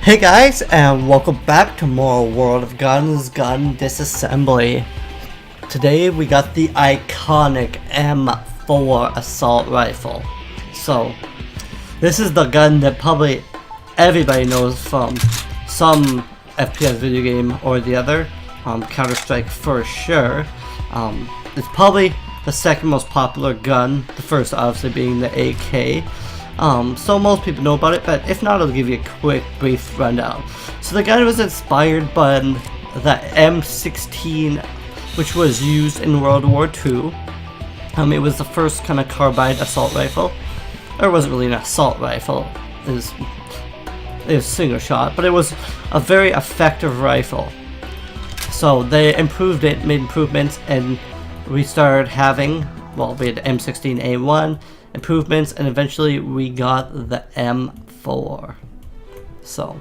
Hey guys, and welcome back to more World of Guns Gun Disassembly. Today we got the iconic M4 assault rifle. So, this is the gun that probably everybody knows from some FPS video game or the other. Counter-Strike for sure. It's probably the second most popular gun, the first obviously being the AK. So most people know about it, but if not, I'll give you a quick, brief rundown. So the gun was inspired by the M16, which was used in World War II. It was the first kind of carbine assault rifle. Or it wasn't really an assault rifle, it was single shot, but it was a very effective rifle. So they improved it, made improvements, and we started having, well, we had M16A1, improvements, and eventually we got the M4. So,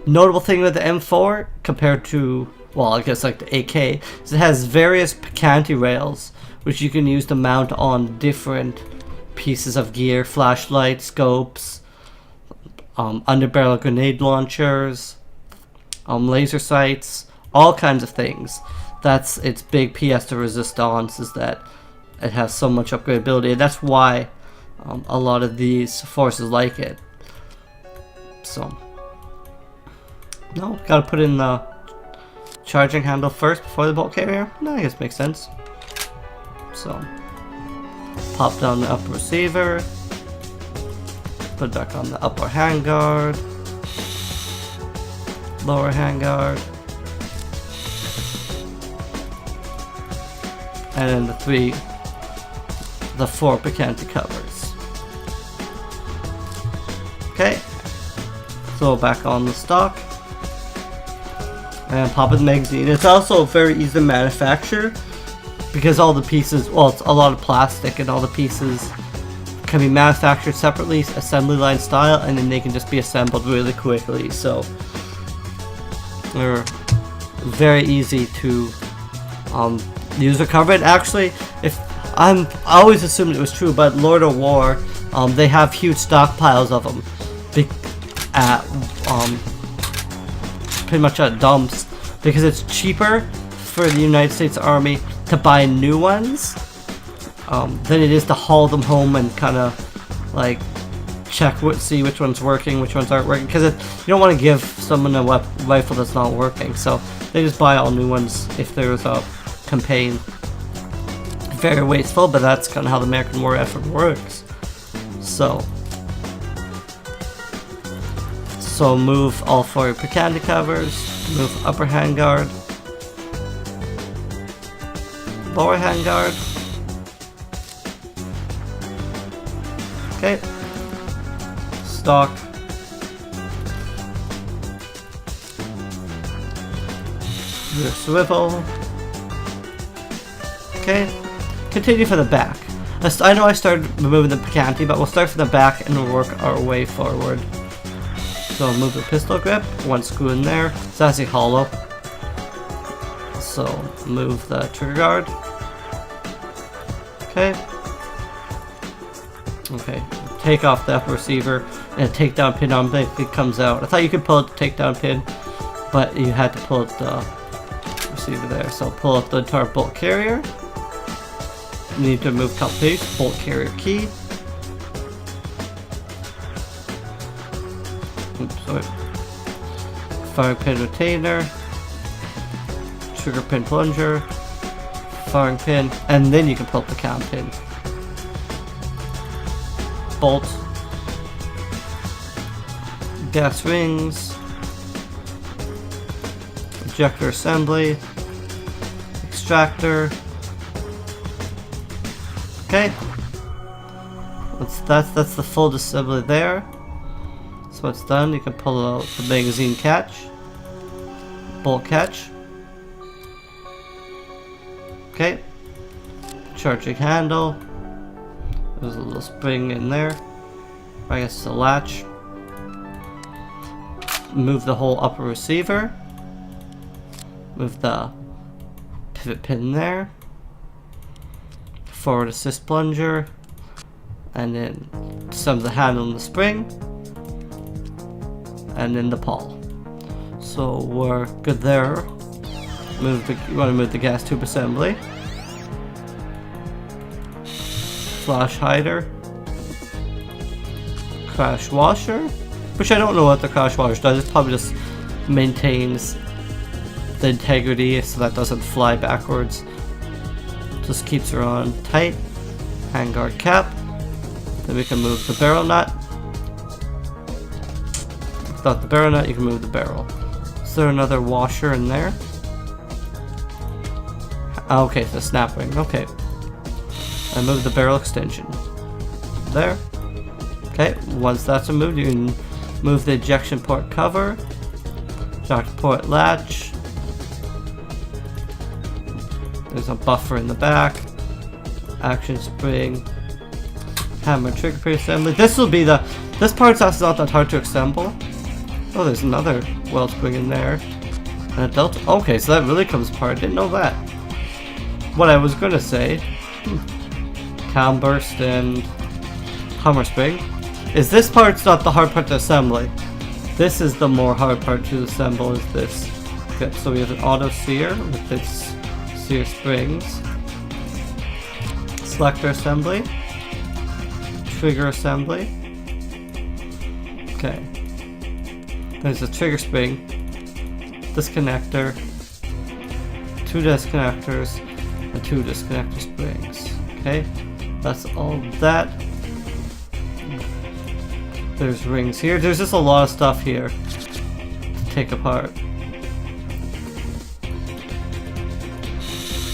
notable thing with the M4 compared to, well, I guess like the AK, is it has various picanti rails, which you can use to mount on different pieces of gear, flashlights, scopes, underbarrel grenade launchers, laser sights, all kinds of things. That's its big pièce de resistance, is that it has so much upgradability, and that's why a lot of these forces like it. So, no, gotta put in the charging handle first before the bolt carrier. No, I guess it makes sense. So, pop down the upper receiver, put it back on the upper handguard, lower handguard, and then the four picanti covers. Okay, throw it back on the stock and pop in the magazine. It's also very easy to manufacture because all the pieces, well, it's a lot of plastic, and all the pieces can be manufactured separately, assembly line style, and then they can just be assembled really quickly. So they're very easy to use or cover it. Actually, I always assumed it was true, but Lord of War, they have huge stockpiles of them at pretty much at dumps, because it's cheaper for the United States Army to buy new ones than it is to haul them home and kind of like see which one's working, which ones aren't working, because you don't want to give someone a rifle that's not working. So they just buy all new ones if there's a campaign. Very wasteful, but that's kind of how the American war effort works. So move all four picanti covers, move upper handguard, lower handguard. Okay, stock, rear swivel. Okay. Continue for the back. I know I started removing the picanti, but we'll start from the back and we'll work our way forward. So move the pistol grip, one screw in there. It's actually hollow. So move the trigger guard. Okay. Okay. Take off the upper receiver, and a takedown pin automatically comes out. I thought you could pull out the takedown pin, but you had to pull out the receiver there. So pull out the entire bolt carrier. You need to remove top piece, bolt carrier key. Oops, sorry. Firing pin retainer, trigger pin plunger, firing pin, and then you can pull up the cam pin. Bolt, gas rings, ejector assembly, extractor. Okay, that's the full assembly there. So it's done. You can pull out the magazine catch, bolt catch. Okay, charging handle. There's a little spring in there. I guess it's a latch. Move the whole upper receiver. Move the pivot pin there. Forward assist plunger, and then some of the handle and the spring. and in the pawl. So we're good there. You want to move the gas tube assembly. Flash hider. Crash washer. Which I don't know what the crash washer does. It probably just maintains the integrity so that doesn't fly backwards. Just keeps her on tight. Handguard cap. Then we can move the barrel nut. Without the barrel nut, you can move the barrel. Is there another washer in there? Okay, the snap ring. Okay. I move the barrel extension. There. Okay, once that's removed, you can move the ejection port cover. Ejection port latch. There's a buffer in the back. Action spring. Hammer trigger pre-assembly. This part's actually not that hard to assemble. Oh, there's another weld spring in there. And a delta. Okay, so that really comes apart. I didn't know that. What I was gonna say, cam burst and hammer spring, is this part's not the hard part to assemble. This is the more hard part to assemble. Is this? Okay, so we have an auto sear with its sear springs, selector assembly, trigger assembly. Okay. There's a trigger spring, disconnector, 2 disconnectors, and 2 disconnector springs. Okay, that's all that. There's rings here. There's just a lot of stuff here to take apart.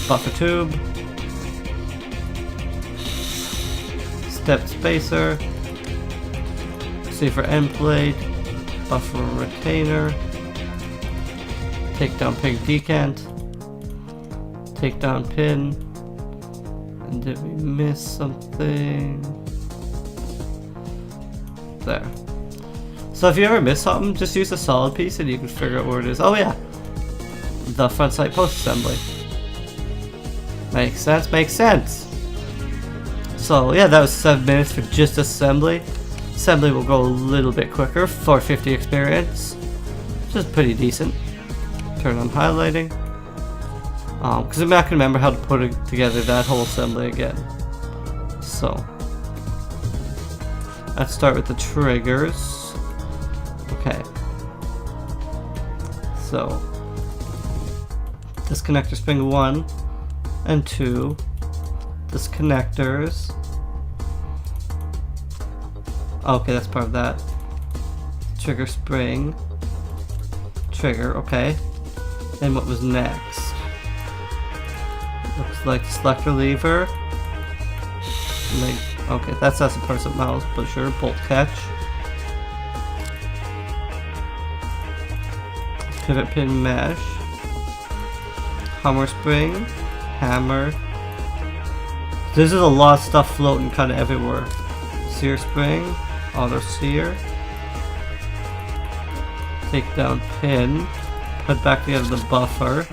Buffer tube, step spacer, see for end plate, buffer retainer, take down pig decant, take down pin, and did we miss something? There. So if you ever miss something, just use a solid piece and you can figure out where it is. Oh yeah, the front sight post assembly. Makes sense, makes sense. So yeah, that was 7 minutes for just assembly. Assembly will go a little bit quicker for 50 experience, which is pretty decent. Turn on highlighting. Because I'm not going to remember how to put together that whole assembly again. So, let's start with the triggers. Okay. So, disconnector spring 1 and 2. Disconnectors. Okay, that's part of that. Trigger spring. Trigger, okay. And what was next? Looks like selector lever. Okay, that's a person mouse, but sure. Bolt catch. Pivot pin mesh. Hammer spring. Hammer. This is a lot of stuff floating kind of everywhere. Sear spring. Auto sear. Take down pin. Put back together the buffer.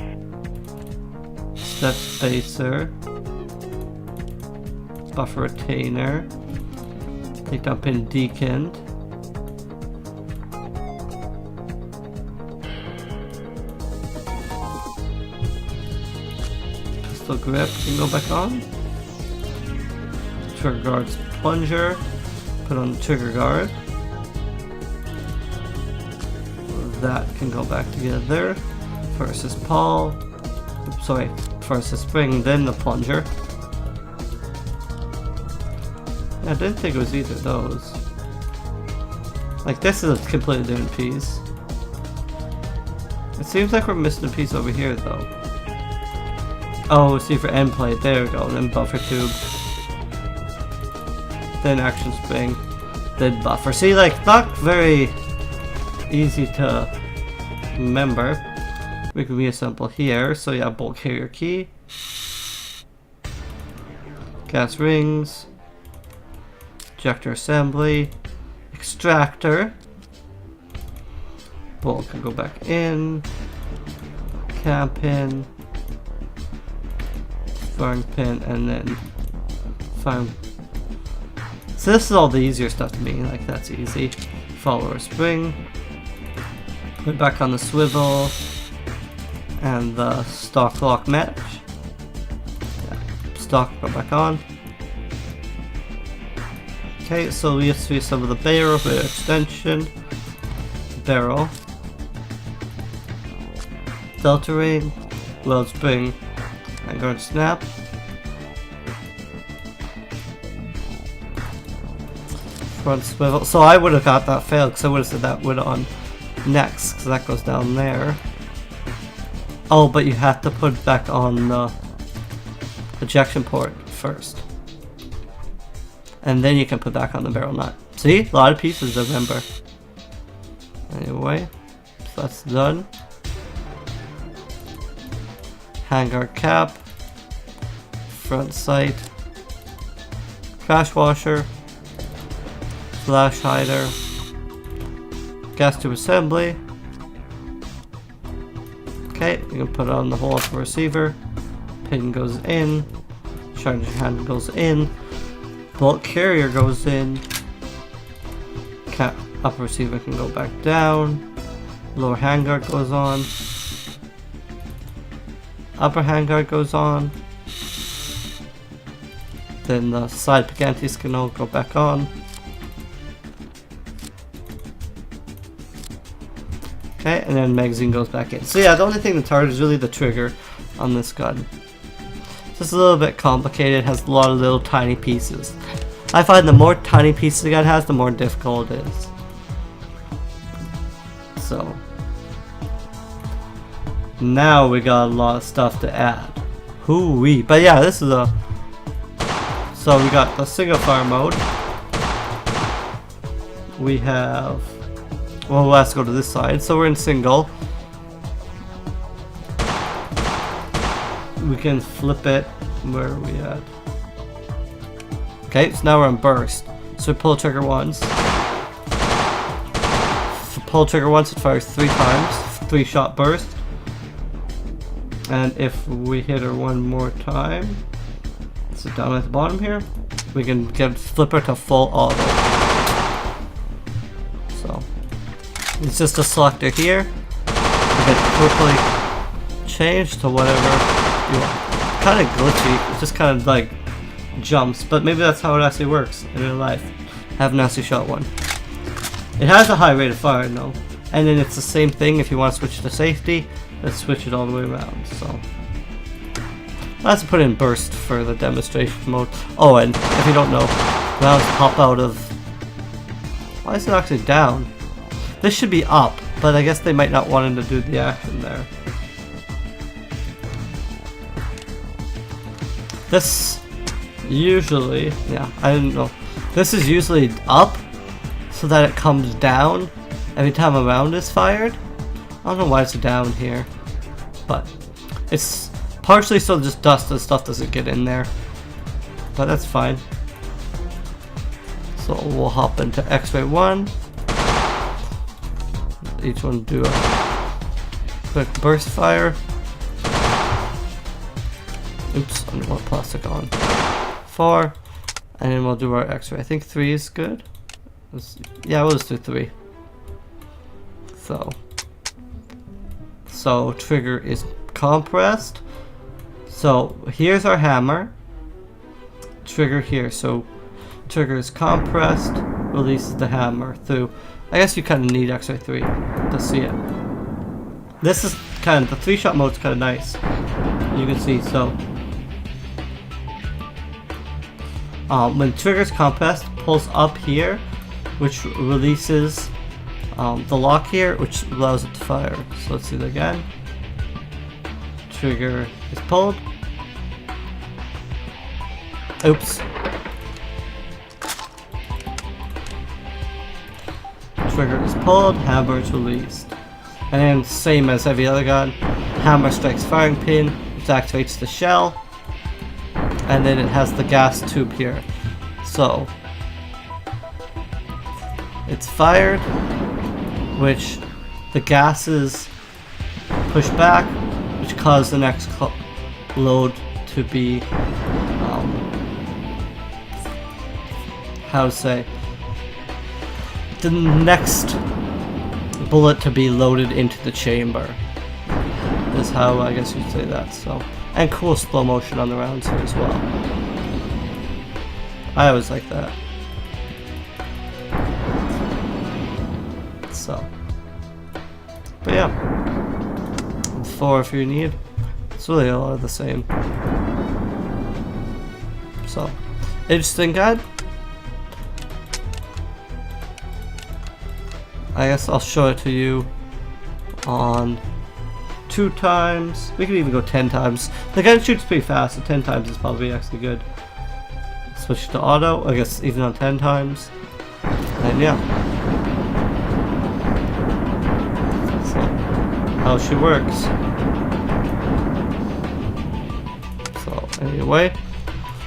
Step spacer. Buffer retainer. Take down pin decant. Pistol grip can go back on. Trigger guard's plunger. Put on the trigger guard. That can go back together. First is pawl. Sorry, first is spring, then the plunger. Yeah, I didn't think it was either of those. Like, this is a completely different piece. It seems like we're missing a piece over here, though. Oh, see for end plate. There we go. Then buffer tube. Then action spring. Then buffer. See, like, not very easy to remember. We can reassemble here. So yeah, bolt carrier key. Gas rings. Ejector assembly. Extractor. Bolt can go back in. Cam pin. Firing pin, and then firing. So this is all the easier stuff to me. Like, that's easy. Follower spring. Put it back on the swivel and the stock lock match. Yeah. Stock go back on. Okay, so we see some of the barrel with extension. Barrel. Delta ring. Load spring. And guard snap. Front swivel. So I would have got that failed because I would have said that would on next because that goes down there. Oh, but you have to put it back on the ejection port first. And then you can put back on the barrel nut. See? A lot of pieces, remember. Anyway, so that's done. Handguard cap. Front sight. Crash washer. Flash hider. Gas tube assembly. Okay, you can put it on the hole of the receiver. Pin goes in. Charging hand goes in. Bolt carrier goes in. Upper receiver can go back down. Lower handguard goes on. Upper handguard goes on. Then the side picantes can all go back on. Okay, and then magazine goes back in. So yeah, the only thing that's hard is really the trigger on this gun. It's a little bit complicated, it has a lot of little tiny pieces. I find the more tiny pieces the gun has, the more difficult it is. So now we got a lot of stuff to add. Hoo-wee. But yeah, this is a... So we got the single fire mode. We have... Well, let's go to this side. So we're in single. We can flip it. Where are we at? Okay, so now we're on burst. So we pull trigger once. Pull trigger once, it fires 3 times. 3-shot burst. And if we hit her one more time, so down at the bottom here, we can flip her to full auto. So it's just a selector here. You can quickly change to whatever you want. Kind of glitchy. It just kind of like jumps, but maybe that's how it actually works in real life. I haven't actually shot one. It has a high rate of fire though, and then it's the same thing if you want to switch to safety. Let's switch it all the way around. So let's put in burst for the demonstration mode. Oh, and if you don't know, rounds pop out of. Why is it actually down? This should be up, but I guess they might not want him to do the action there. This usually, yeah, I didn't know. This is usually up so that it comes down every time a round is fired. I don't know why it's down here, but it's partially so just dust and stuff doesn't get in there, but that's fine. So we'll hop into X-ray 1. Each one do a quick burst fire. Oops, I don't want plastic on. 4, and then we'll do our X-ray. I think 3 is good. Yeah, we'll just do 3. So trigger is compressed. So here's our hammer. Trigger here. So trigger is compressed. Releases the hammer through. I guess you kind of need X-ray 3 to see it. This is kind of the 3-shot mode is kind of nice. You can see so. When trigger's compressed, pulls up here, which releases the lock here, which allows it to fire. So let's see that again. Trigger is pulled. Oops. Trigger is pulled, hammer is released. And then same as every other gun, hammer strikes firing pin, which activates the shell. And then it has the gas tube here. So it's fired, which the gases push back, which cause the next load to be how to say, the next bullet to be loaded into the chamber. Is how I guess you'd say that. So, and cool slow motion on the rounds here as well. I always like that. So, but yeah, 4 if you need. It's really a lot of the same. So, interesting guide. I guess I'll show it to you on 2 times. We could even go 10 times. The gun shoots pretty fast, so 10 times is probably actually good. Switch to auto, I guess even on 10 times. And yeah. So, how she works. So, anyway.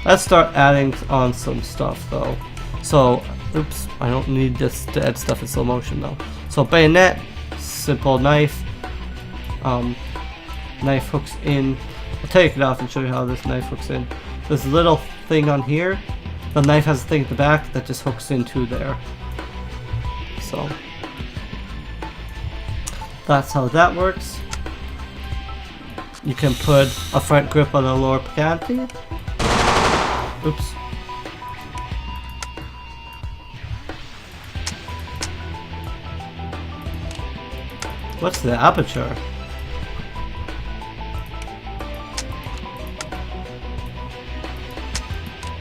Let's start adding on some stuff though. So, oops, I don't need this to add stuff in slow motion though. So, bayonet, simple knife. Knife hooks in. I'll take it off and show you how this knife hooks in. This little thing on here, the knife has a thing at the back that just hooks into there. So that's how that works. You can put a front grip on the lower canopy. Oops. What's the aperture?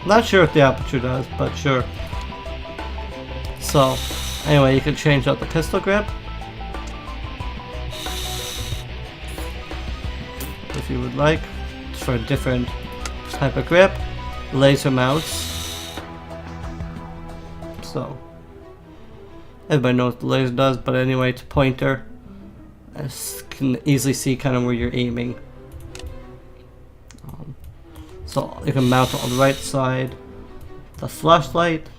Not sure what the aperture does, but sure. So, anyway, you can change out the pistol grip if you would like for a different type of grip. Laser mounts. So, everybody knows what the laser does, but anyway, it's a pointer. I can easily see kind of where you're aiming. So you can mount it on the right side. The flashlight.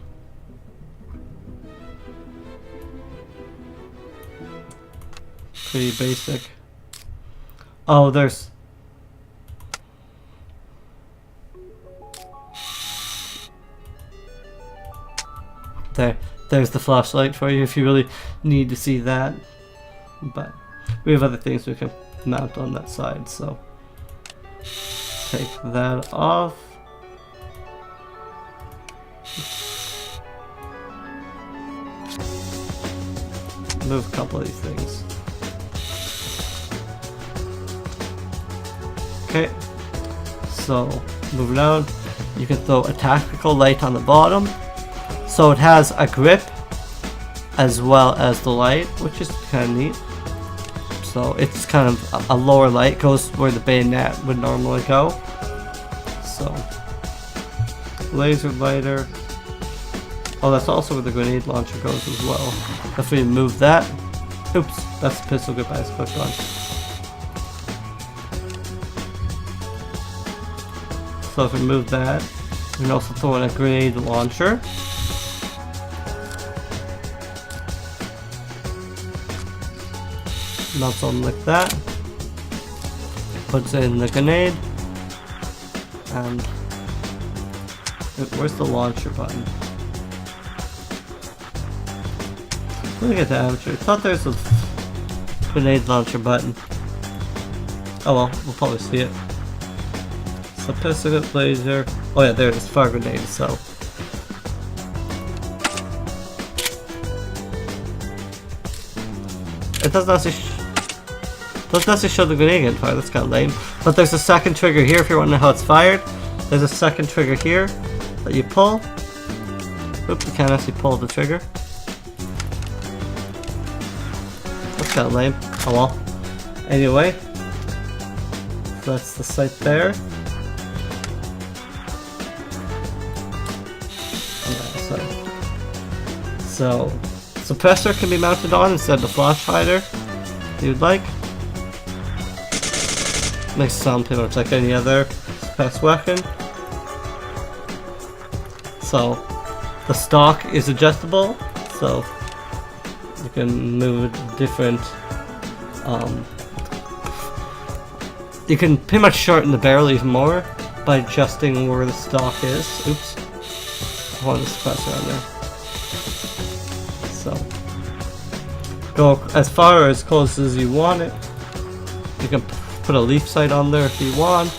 Pretty basic. Oh, there's... There's the flashlight for you if you really need to see that. But we have other things we can mount on that side, so... Take that off. Move a couple of these things. Okay. So, moving on. You can throw a tactical light on the bottom. So it has a grip as well as the light, which is kind of neat. So it's kind of a lower light, goes where the bayonet would normally go. So, laser lighter. Oh, that's also where the grenade launcher goes as well. If we move that, oops, that's the pistol grip I just clicked on. So if we move that, we can also throw in a grenade launcher. Mount something like that. Puts in the grenade. And where's the launcher button? Let me get the aperture. I thought there's a grenade launcher button. Oh well, we'll probably see it. So pistol grip, laser. Oh yeah, there it is. Fire grenade. So it doesn't actually show the grenade getting fired. That's kind of lame. But there's a second trigger here if you're wondering how it's fired. There's a second trigger here that you pull. Oops, you can't actually pull the trigger. That's kind of lame. Oh well. Anyway, that's the sight there. So, suppressor can be mounted on instead of the flash hider, if you'd like. Makes it sound pretty much like any other suppressed weapon. So, the stock is adjustable, so you can move it different. You can pretty much shorten the barrel even more by adjusting where the stock is. Oops, I want the suppressor on there. So, go as far or as close as you want it. You can put a leaf sight on there if you want.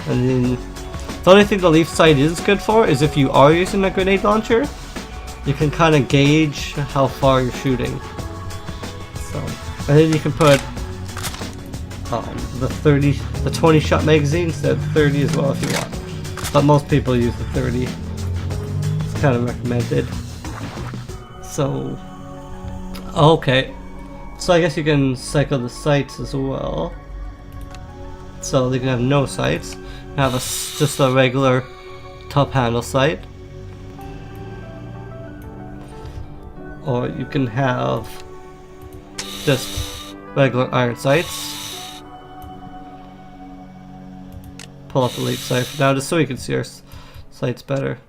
And then the only thing the leaf sight is good for is if you are using a grenade launcher, you can kind of gauge how far you're shooting. So, and then you can put the 20 shot magazine instead of 30 as well if you want. But most people use the 30. It's kind of recommended. So, okay. So I guess you can cycle the sights as well. So they can have no sights. Have just a regular top handle sight. Or you can have just regular iron sights. Pull up the leaf sight for now just so you can see your sights better.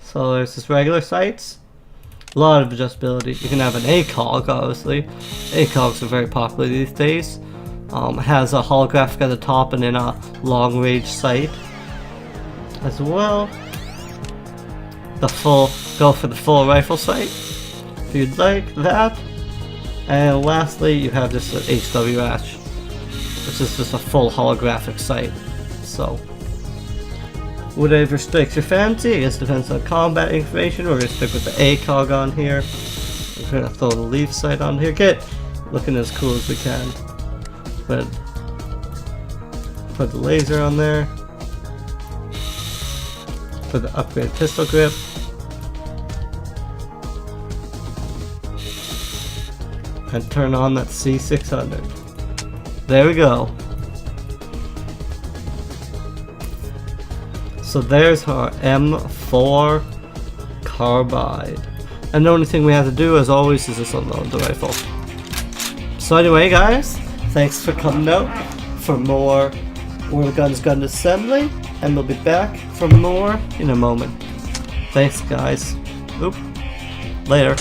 So there's this regular sights. A lot of adjustability. You can have an ACOG, obviously. ACOGs are very popular these days. It has a holographic at the top and then a long range sight as well. Go for the full rifle sight if you'd like that. And lastly, you have this HW Ash, which is just a full holographic sight. So, whatever strikes your fancy. I guess depends on combat information. We're gonna stick with the ACOG on here. We're gonna throw the leaf sight on here. Get looking as cool as we can. But put the laser on there. Put the upgraded pistol grip. And turn on that C600. There we go. So there's our M4 Carbine. And the only thing we have to do as always is just unload the rifle. So anyway guys, thanks for coming out for more World of Guns gun assembly, and we'll be back for more in a moment. Thanks guys. Oop. Later.